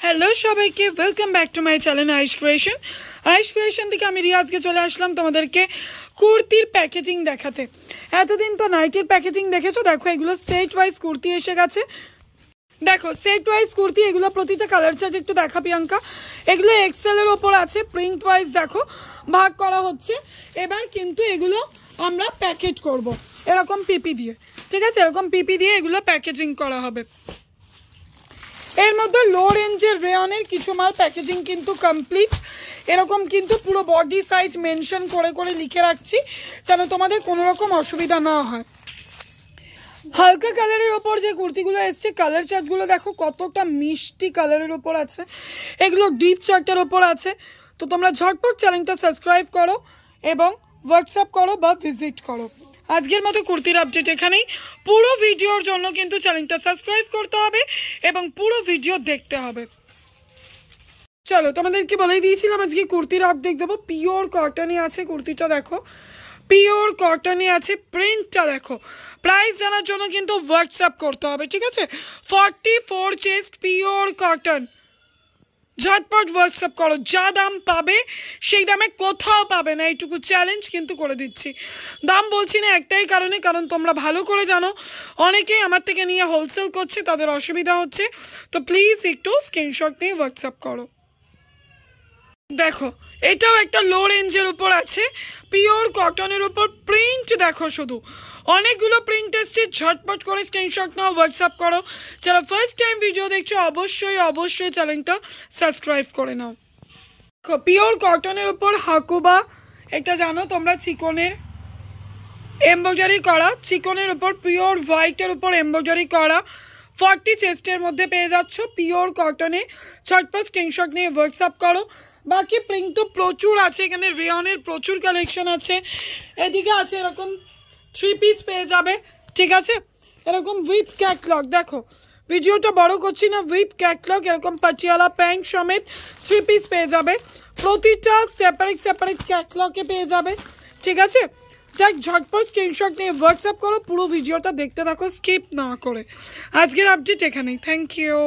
Hello সবাইকে, welcome back to my channel Aish creation থেকে আমি রিয়াজকে চলে আসলাম তোমাদেরকে কুর্তির প্যাকেজিং দেখাতে। এতদিন তো নাইটির প্যাকেজিং দেখেছো, দেখো এগুলো সেট ওয়াইজ কুর্তি এসে গেছে। দেখো সেট ওয়াইজ কুর্তি, এগুলো প্রতিটা কালার চার্ট একটু দেখা প্রিয়াঙ্কা। এগুলো এক্সেলের ওপর আছে, প্রিন্ট ওয়াইজ দেখো ভাগ করা হচ্ছে। এবার কিন্তু এগুলো আমরা প্যাকেট করব এরকম পিপি দিয়ে, ঠিক আছে? এরকম পিপি দিয়ে এগুলো প্যাকেজিং করা হবে। এর মধ্যে লো রেঞ্জের রেয়নের কিছু মাল প্যাকেজিং কিন্তু কমপ্লিট। এরকম কিন্তু পুরো বডি সাইজ মেনশন করে করে লিখে রাখছি যেন তোমাদের কোনো রকম অসুবিধা না হয়। হালকা কালারের ওপর যে কুর্তিগুলো এসছে, কালার চার্টগুলো দেখো কতটা মিষ্টি কালারের ওপর আছে। এগুলো ডিপ চার্টের ওপর আছে। তো তোমরা ঝটপট চ্যানেলটা সাবস্ক্রাইব করো এবং হোয়াটসঅ্যাপ করো বা ভিজিট করো। আজকের মতো কুর্তির আপডেট এখানেই। পুরো ভিডিওর জন্য কিন্তু চ্যানেলটা সাবস্ক্রাইব করতে হবে এবং পুরো ভিডিও দেখতে হবে। চলো, তোমাদেরকে বলেই দিয়েছিলাম আজকে কুর্তির আপডেট দেবো। পিওর কটনে আছে কুর্তিটা, দেখো পিওর কটনে আছে। প্রিন্টটা দেখো। প্রাইস জানার জন্য কিন্তু হোয়াটসঅ্যাপ করতে হবে, ঠিক আছে? 44 চেস্ট পিওর কটন। ঝটপট হোয়াটসঅ্যাপ করো। যা দাম পাবে সেই দামে কোথাও পাবে না, এইটুকু চ্যালেঞ্জ কিন্তু করে দিচ্ছি। দাম বলছি না একটাই কারণে, কারণ তোমরা ভালো করে জানো অনেকেই আমার থেকে নিয়ে হোলসেল করছে, তাদের অসুবিধা হচ্ছে। তো প্লিজ একটু স্ক্রিনশট নিয়ে হোয়াটসঅ্যাপ করো। দেখো এটাও একটা লো রেঞ্জের উপর আছে, পিওর কটনের উপর। প্রিন্ট দেখো, শুধু অনেকগুলো প্রিন্ট এসছে। ঝটপট করে স্ক্রিনশট নাও, হোয়াটসঅ্যাপ করো। যারা ফার্স্ট টাইম ভিডিও দেখছো অবশ্যই চ্যানেলটা সাবস্ক্রাইব করে নাও। পিওর কটনের উপর হাকুবা, এটা জানো তোমরা, চিকনের এমব্রয়ডারি করা, চিকনের উপর পিওর হোয়াইটের উপর এমব্রয়ডারি করা। 40 চেস্টের মধ্যে পেয়ে যাচ্ছ পিওর কটনে। ঝটপট স্ক্রিনশট নিয়ে হোয়াটসঅ্যাপ করো। বাকি প্রিন্ট তো প্রচুর আছে, এখানে রেয়নের প্রচুর কালেকশন আছে। এদিকে আছে এরকম 3 পিস পেয়ে যাবে, ঠিক আছে? এরকম উইথ ক্যাটলগ, দেখো ভিডিওটা বড় করছি না, উইথ ক্যাটলগ এরকম পাটিয়ালা প্যান্ট সমেত 3 পিস পেয়ে যাবে। প্রতিটা সেপারেট ক্যাটলগে পেয়ে যাবে, ঠিক আছে? যাক, ঝটপট স্ক্রিনশট নিয়ে হোয়াটসঅ্যাপ করো। পুরো ভিডিওটা দেখতে থাকো স্কিপ না করে। আজকের আপডেট এখানেই। Thank you.